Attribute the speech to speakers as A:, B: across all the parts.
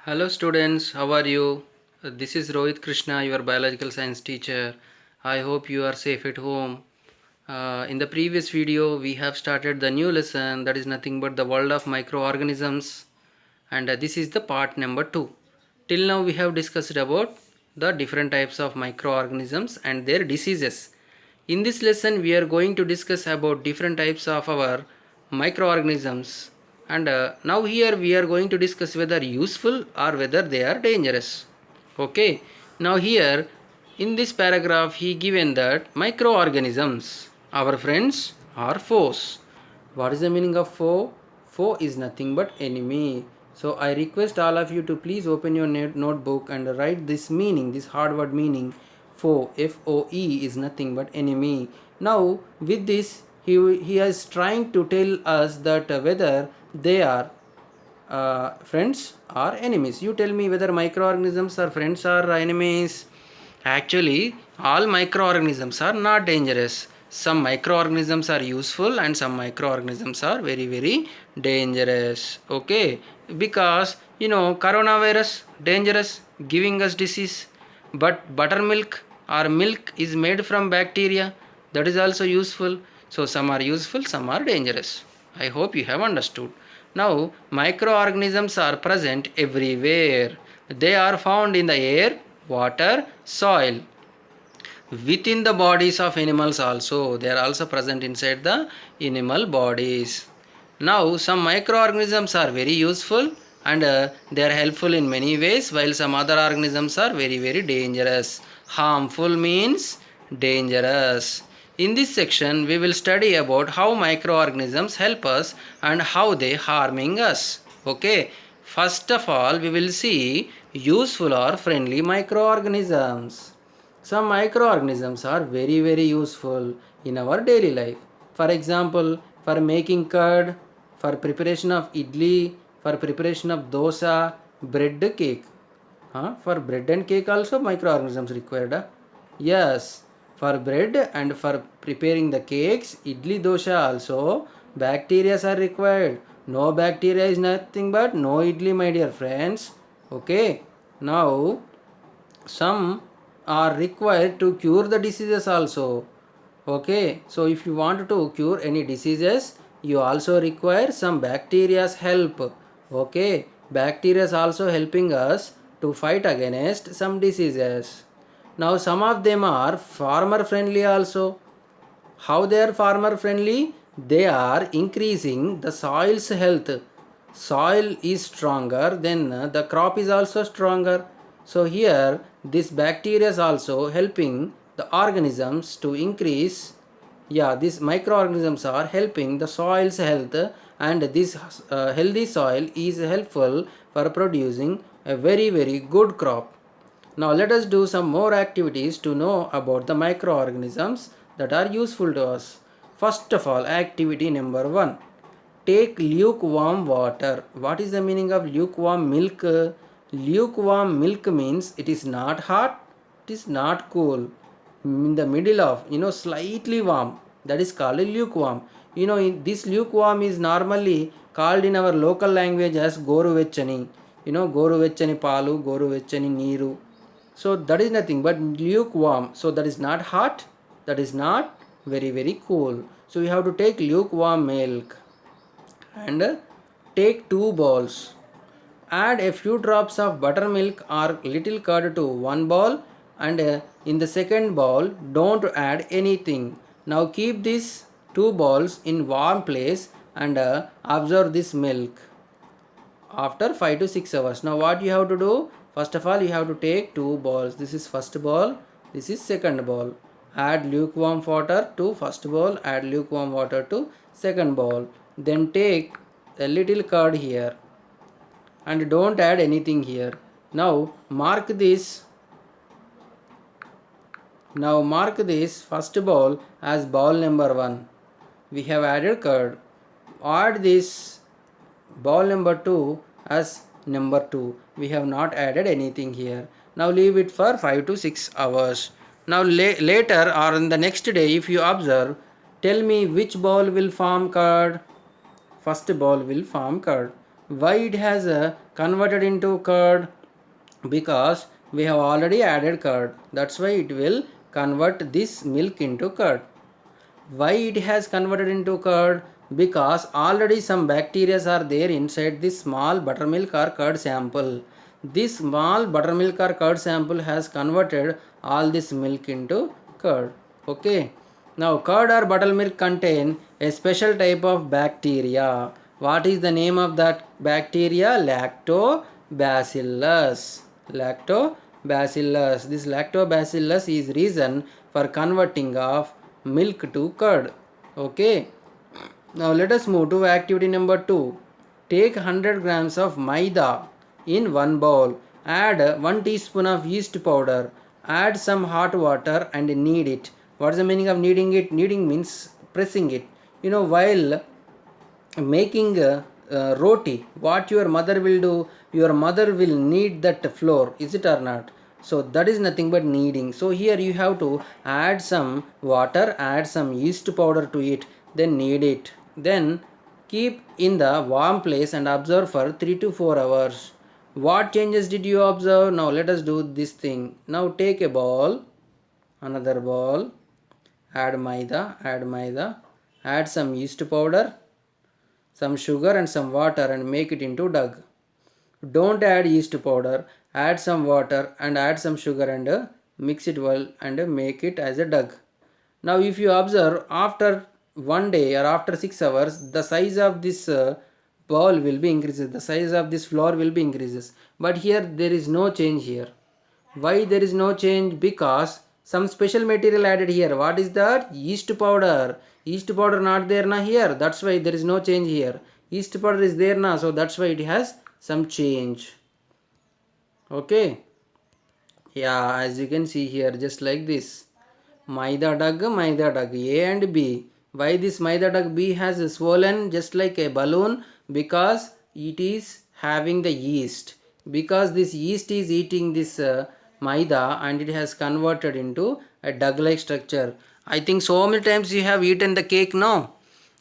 A: Hello students, how are you? This is Rohit Krishna, your biological science teacher. I hope you are safe at home. In the previous video, we have started the new lesson that is nothing but the world of microorganisms, and this is the part number 2. Till now we have discussed about the different types of microorganisms and their diseases. In this lesson we are going to discuss about different types of our microorganisms, and now here we are going to discuss whether useful or whether they are dangerous. Okay, now here in this paragraph he given that microorganisms, our friends or foes. What is the meaning of foe? Foe is nothing but enemy. So I request all of you to please open your notebook and write this meaning, this hard word meaning. Foe, F-O-E, is nothing but enemy. Now with this he is trying to tell us that whether they are friends or enemies. You tell me whether microorganisms are friends or enemies. Actually, all microorganisms are not dangerous. Some microorganisms are useful and some microorganisms are very dangerous. Okay, because coronavirus dangerous, giving us disease, but buttermilk or milk is made from bacteria, that is also useful. So some are useful, some are dangerous. I hope you have understood. Now microorganisms are present everywhere. They are found in the air, water, soil, within the bodies of animals also. They are also present inside the animal bodies. Now some microorganisms are very useful and they are helpful in many ways, while some other organisms are very dangerous. Harmful means dangerous. In this section we will study about how microorganisms help us and how they harming us. Okay, first of all we will see useful or friendly microorganisms. Some microorganisms are very useful in our daily life. For example, for making curd, for preparation of idli, for preparation of dosa, bread, cake. For bread and cake also microorganisms required. Yes, for bread and for preparing the cakes, idli, dosa also bacteria are required. No bacteria is nothing but no idli, my dear friends. Okay, now some are required to cure the diseases also. Okay, so if you want to cure any diseases, you also require some bacteria's help. Okay, bacteria is also helping us to fight against some diseases. Now some of them are farmer friendly also. How they are farmer friendly? They are increasing the soil's health. Soil is stronger, then the crop is also stronger. So here this bacteria is also helping the organisms to increase. Yeah, these microorganisms are helping the soil's health, and this healthy soil is helpful for producing a very good crop. Now let us do some more activities to know about the microorganisms that are useful to us. First of all, activity number 1. Take lukewarm water. What is the meaning of lukewarm milk? Lukewarm milk means it is not hot, it is not cool. In the middle of, slightly warm. That is called lukewarm. This lukewarm is normally called in our local language as goru vechani. Goru vechani palu, goru vechani neeru. So that is nothing but lukewarm. So that is not hot, that is not very cool. So you have to take lukewarm milk and take 2 bowls. Add a few drops of buttermilk or little curd to one bowl, and in the second bowl don't add anything. Now keep these 2 bowls in warm place and observe this milk after 5 to 6 hours. Now what you have to do? First of all, you have to take 2 bowls. This is first bowl, this is second bowl. Add lukewarm water to first bowl, add lukewarm water to second bowl. Then take a little curd here and don't add anything here. Now mark this first bowl as bowl number 1. We have added curd. Add this bowl number 2 as number 2. We have not added anything here. Now leave it for 5 to 6 hours. Now later or in the next day, if you observe, tell me which bowl will form curd. First bowl will form curd. Why it has converted into curd? Because we have already added curd. That's why it will convert this milk into curd. Why it has converted into curd? Because already some bacteria are there inside this small buttermilk or curd sample. This small buttermilk or curd sample has converted all this milk into curd. Okay. Now curd or buttermilk contain a special type of bacteria. What is the name of that bacteria? Lactobacillus. Lactobacillus. This lactobacillus is reason for converting of milk to curd. Okay. Now let us move to activity number 2. Take 100 grams of maida in one bowl. Add 1 teaspoon of yeast powder. Add some hot water and knead it. What is the meaning of kneading it? Kneading means pressing it. While making roti, what your mother will do? Your mother will knead that flour, is it or not? So that is nothing but kneading. So here you have to add some water, add some yeast powder to it, then knead it, then keep in the warm place and observe for 3 to 4 hours. What changes did you observe? Now let us do this thing. Now take a bowl, another bowl, add maida, add some yeast powder, some sugar and some water and make it into dough. Don't add yeast powder, add some water and add some sugar and mix it well and make it as a dough. Now if you observe, after 1 day or after 6 hours, the size of this ball will be increases, the size of this flour will be increases. But here there is no change here. Why there is no change? Because some special material added here. What is that? Yeast powder. Yeast powder not there na here. That's why there is no change here. Yeast powder is there na, so that's why it has some change. Okay. Yeah, as you can see here, just like this. Maida dough, A and B. Why this maida dough B has swollen just like a balloon? Because it is having the yeast. Because this yeast is eating this maida and it has converted into a dough-like structure. I think so many times you have eaten the cake, no?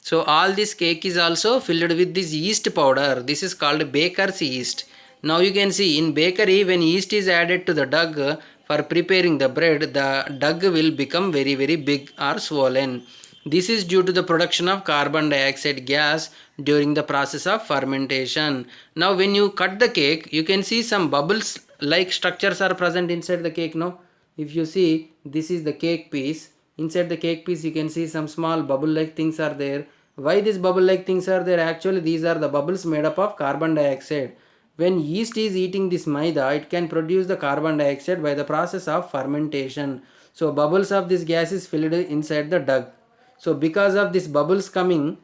A: So all this cake is also filled with this yeast powder. This is called baker's yeast. Now you can see in bakery, when yeast is added to the dough for preparing the bread, the dough will become very big or swollen. This is due to the production of carbon dioxide gas during the process of fermentation. Now when you cut the cake, you can see some bubbles like structures are present inside the cake. No, if you see, this is the cake piece. Inside the cake piece you can see some small bubble like things are there. Why these bubble like things are there? Actually these are the bubbles made up of carbon dioxide. When yeast is eating this maida, it can produce the carbon dioxide by the process of fermentation. So bubbles of this gas is filled inside the dough. So because of this bubbles coming,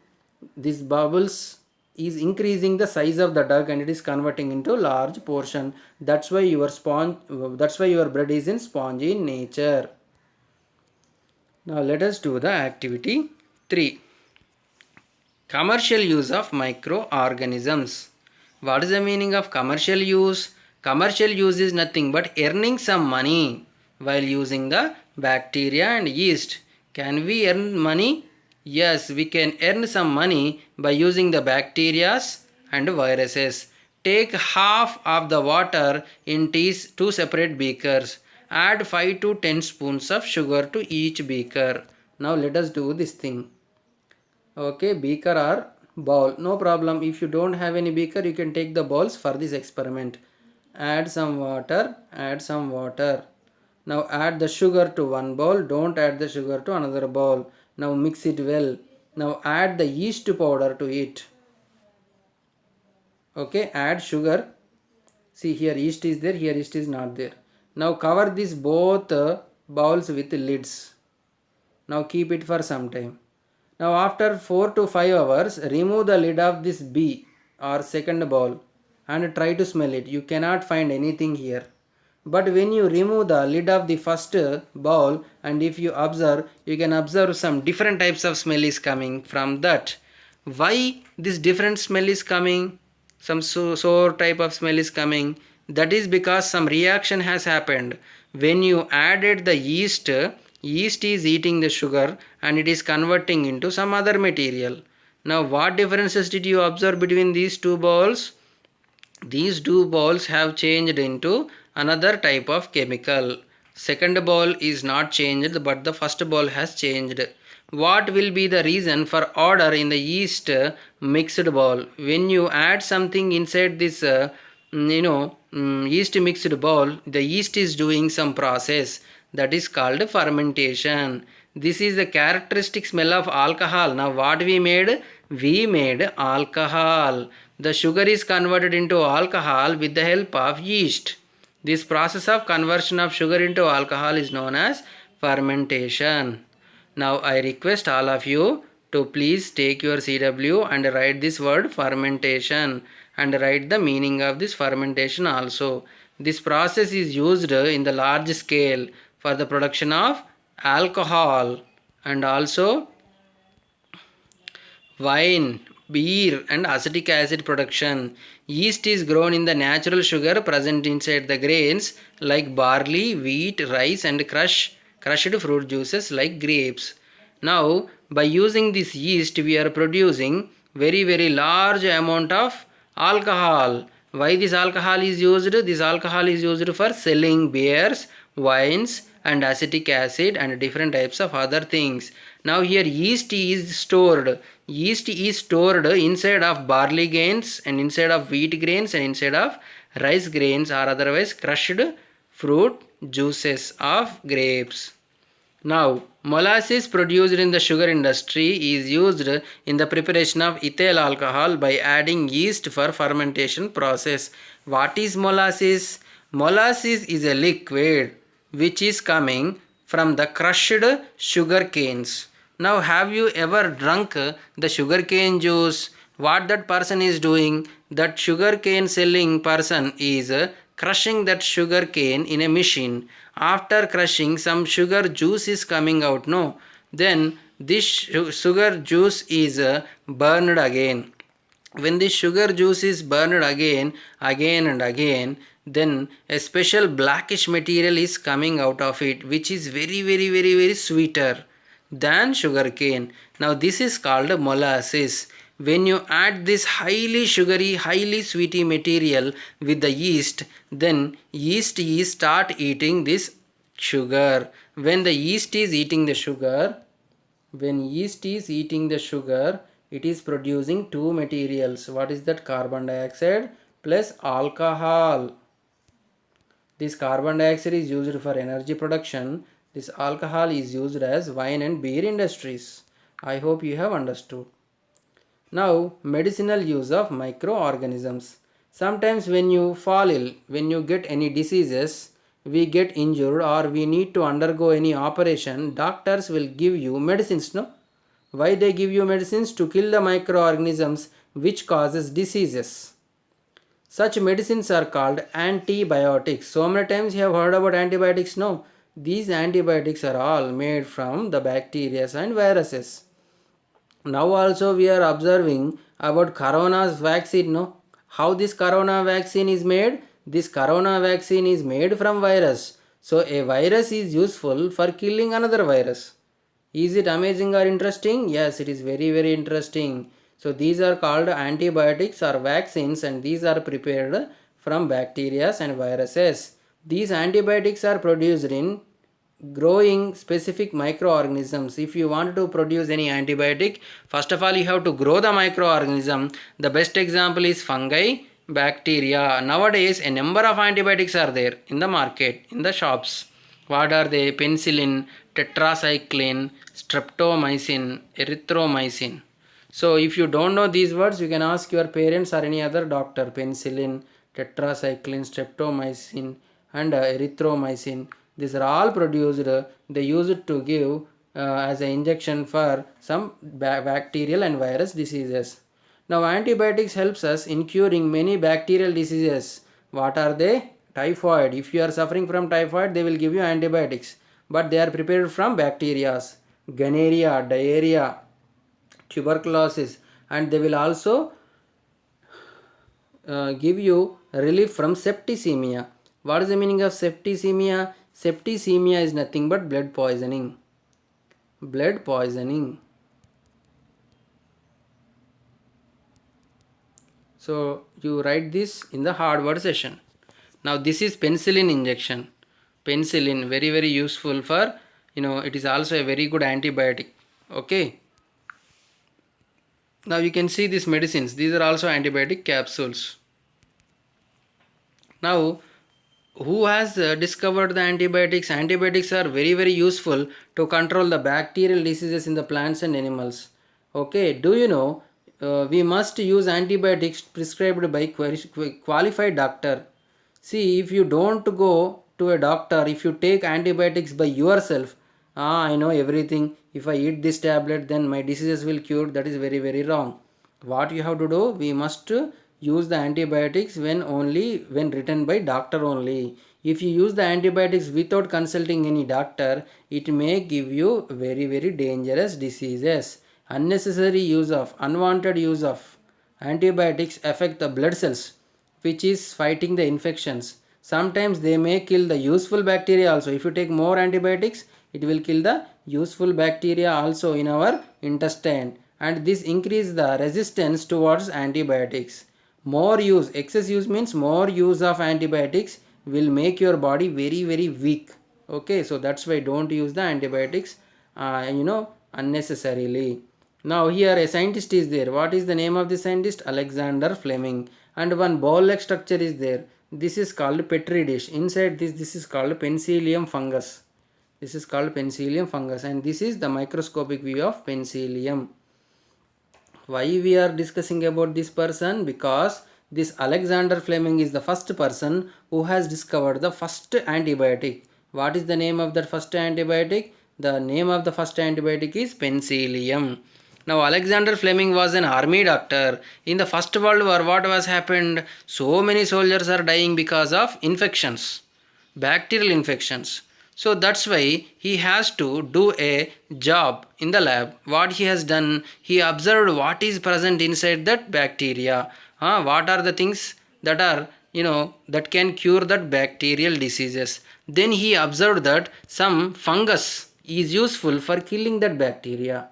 A: this bubbles is increasing the size of the dough and it is converting into large portion. That's why your bread is in spongy in nature. Now let us do the activity 3. Commercial use of microorganisms. What is the meaning of commercial use? Commercial use is nothing but earning some money while using the bacteria and yeast. Can we earn money? Yes, we can earn some money by using the bacteria and viruses. Take half of the water in 2 separate beakers. Add 5 to 10 spoons of sugar to each beaker. Now let us do this thing. Okay, beaker or bowl, no problem. If you don't have any beaker, you can take the bowls for this experiment. Add some water, Now add the sugar to one bowl, don't add the sugar to another bowl. Now mix it well. Now add the yeast powder to it. Okay, add sugar. See, here yeast is there, here yeast is not there. Now cover these both bowls with lids. Now keep it for some time. Now after 4 to 5 hours, remove the lid of this B or second bowl and try to smell it. You cannot find anything here. But when you remove the lid of the first bowl and if you observe, you can observe some different types of smell is coming from that. Why this different smell is coming? Some sour type of smell is coming. That is because some reaction has happened. When you added the yeast is eating the sugar and it is converting into some other material. Now what differences did you observe between these two bowls? These two balls have changed into another type of chemical. Second ball is not changed, but the first ball has changed. What will be the reason for order in the yeast mixed ball? When you add something inside this yeast mixed ball, the yeast is doing some process that is called fermentation. This is the characteristic smell of alcohol. Now what we made? We made alcohol. The sugar is converted into alcohol with the help of yeast. This process of conversion of sugar into alcohol is known as fermentation. Now I request all of you to please take your CW and write this word fermentation and write the meaning of this fermentation also. This process is used in the large scale for the production of alcohol and also wine, beer and acetic acid production. Yeast is grown in the natural sugar present inside the grains like barley, wheat, rice and crushed fruit juices like grapes. Now by using this yeast we are producing very large amount of alcohol. Why this alcohol is used? This alcohol is used for selling beers, wines and acetic acid and different types of other things. Now here yeast is stored. Yeast is stored inside of barley grains and inside of wheat grains and inside of rice grains or otherwise crushed fruit juices of grapes. Now, molasses produced in the sugar industry is used in the preparation of ethyl alcohol by adding yeast for fermentation process. What is molasses? Molasses is a liquid which is coming from the crushed sugar canes. Now, have you ever drunk the sugar cane juice? What that person is doing? That sugar cane selling person is crushing that sugar cane in a machine. After crushing, some sugar juice is coming out, no? Then this sugar juice is burned again. When this sugar juice is burned again and again, then a special blackish material is coming out of it, which is very sweeter than sugar cane. Now this is called molasses. When you add this highly sugary, highly sweety material with the yeast, then yeast is start eating this sugar. When the yeast is eating the sugar, it is producing two materials. What is that? Carbon dioxide plus alcohol. This carbon dioxide is used for energy production. This alcohol is used as wine and beer industries. I hope you have understood. Now, medicinal use of microorganisms. Sometimes when you fall ill, when you get any diseases, we get injured or we need to undergo any operation, doctors will give you medicines, no? Why they give you medicines? To kill the microorganisms which causes diseases. Such medicines are called antibiotics. So many times you have heard about antibiotics, no? These antibiotics are all made from the bacteria and viruses. Now also we are observing about corona's vaccine, no? How this corona vaccine is made? This corona vaccine is made from virus. So a virus is useful for killing another virus. Is it amazing or interesting? Yes, it is very interesting. So these are called antibiotics or vaccines and these are prepared from bacteria and viruses. These antibiotics are produced in growing specific microorganisms. If you want to produce any antibiotic, first of all you have to grow the microorganism. The best example is fungi, bacteria. Nowadays a number of antibiotics are there in the market, in the shops. What are they? Penicillin, tetracycline, streptomycin, erythromycin. So if you don't know these words, you can ask your parents or any other doctor. Penicillin, tetracycline, streptomycin and erythromycin. These are all produced. They use it to give as an injection for some bacterial and virus diseases. Now antibiotics helps us in curing many bacterial diseases. What are they? Typhoid. If you are suffering from typhoid, they will give you antibiotics. But they are prepared from bacteria. Gonorrhea, diarrhea, tuberculosis, and they will also give you relief from septicemia. What is the meaning of septicemia? Septicemia is nothing but blood poisoning. Blood poisoning. So you write this in the hard word session. Now this is penicillin injection. Penicillin, very very useful for, it is also a very good antibiotic. Okay. Now you can see these medicines. These are also antibiotic capsules. Now, who has discovered the antibiotics? Antibiotics are very very useful to control the bacterial diseases in the plants and animals. Okay, do you know we must use antibiotics prescribed by qualified doctor. See, if you don't go to a doctor, if you take antibiotics by yourself, I know everything. If I eat this tablet, then my diseases will cure. That is very very wrong. What you have to do, we must use the antibiotics when written by doctor only. If you use the antibiotics without consulting any doctor, it may give you very very dangerous diseases. Unwanted use of antibiotics affect the blood cells, which is fighting the infections. Sometimes they may kill the useful bacteria also. If you take more antibiotics, it will kill the useful bacteria also in our intestine, and this increase the resistance towards antibiotics. Excess use means more use of antibiotics will make your body very very weak. Okay, so that's why don't use the antibiotics unnecessarily. Now here a scientist is there. What is the name of the scientist? Alexander Fleming. And one ball-like structure is there. This is called petri dish. Inside this is called penicillium fungus. This is called penicillium fungus, and this is the microscopic view of penicillium. Why we are discussing about this person? Because this Alexander Fleming is the first person who has discovered the first antibiotic. What is the name of that first antibiotic? The name of the first antibiotic is penicillium. Now Alexander Fleming was an army doctor. In the First World War, what was happened? So many soldiers are dying because of infections, bacterial infections. So that's why he has to do a job in the lab. What he has done, he observed what is present inside that bacteria. What are the things that are, that can cure that bacterial diseases. Then he observed that some fungus is useful for killing that bacteria.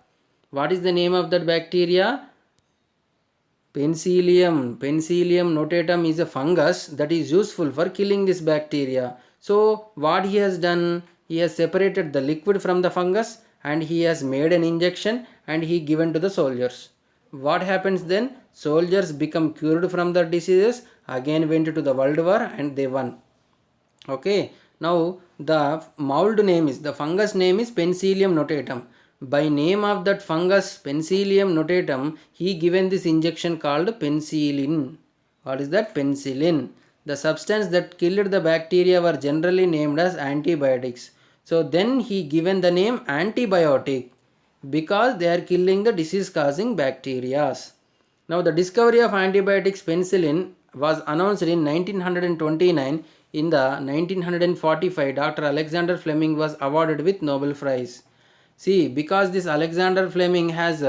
A: What is the name of that bacteria? Penicillium. Penicillium notatum is a fungus that is useful for killing this bacteria. So what he has done, he has separated the liquid from the fungus and he has made an injection and he given to the soldiers. What happens then? Soldiers become cured from the diseases, again went to the World War and they won. Okay. Now the fungus name is Penicillium notatum. By name of that fungus Penicillium notatum, he given this injection called penicillin. What is that? Penicillin. The substance that killed the bacteria were generally named as antibiotics. So then he given the name antibiotic because they are killing the disease causing bacteria. Now the discovery of antibiotics penicillin was announced in 1929. In the 1945, Dr. Alexander Fleming was awarded with Nobel Prize. See, because this Alexander Fleming has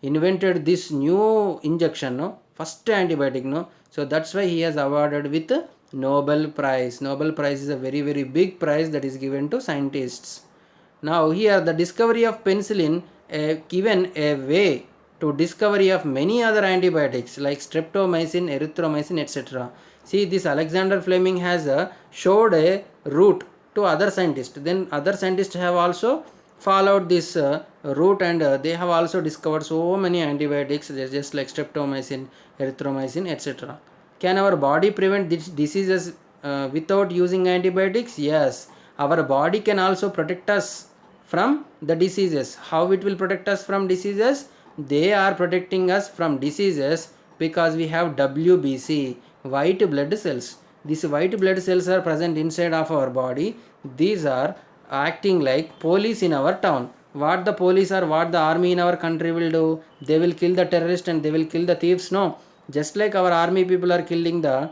A: invented this new injection, first antibiotic, so that's why he has awarded with Nobel Prize. Nobel Prize is a very very big prize that is given to scientists. Now here the discovery of penicillin given a way to discovery of many other antibiotics like streptomycin, erythromycin, etc. See, this Alexander Fleming has showed a route to other scientists. Then other scientists have also followed this route and they have also discovered so many antibiotics just like streptomycin, erythromycin, etc. Can our body prevent these diseases without using antibiotics? Yes, our body can also protect us from the diseases. How it will protect us from diseases? They are protecting us from diseases because we have WBC, white blood cells. These white blood cells are present inside of our body. These are acting like police in our town. What the police or what the army in our country will do? They will kill the terrorists and they will kill the thieves. No, just like our army people are killing the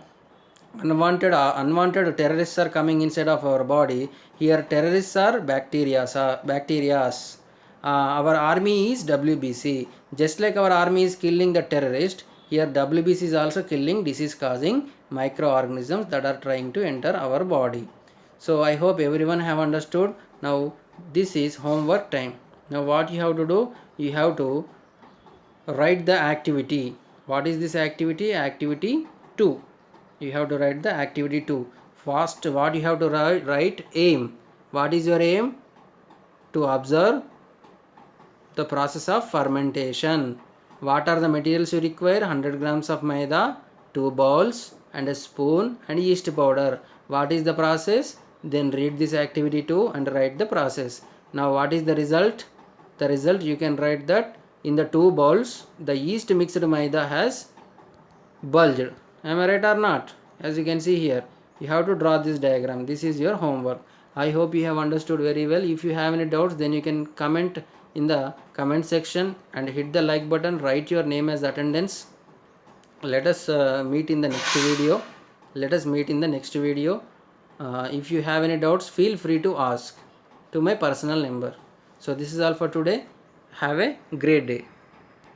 A: unwanted terrorists are coming inside of our body. Here terrorists are bacterias. Our army is WBC. Just like our army is killing the terrorist, here WBC is also killing disease causing microorganisms that are trying to enter our body. So I hope everyone have understood. Now this is homework time. Now what you have to do? You have to write the activity. What is this activity? Activity 2. You have to write the activity 2. First, what you have to write? Aim. What is your aim? To observe the process of fermentation. What are the materials you require? 100 grams of maida, 2 bowls and a spoon and yeast powder. What is the process? Then read this activity 2 and write the process. Now what is the result? The result, you can write that in the 2 bowls the yeast mixed maida has bulged. Am I right or not? As you can see here, you have to draw this diagram. This is your homework. I hope you have understood very well. If you have any doubts, then you can comment in the comment section and hit the like button. Write your name as attendance. Let us meet in the next video. If you have any doubts, feel free to ask to my personal number. So this is all for today. Have a great day.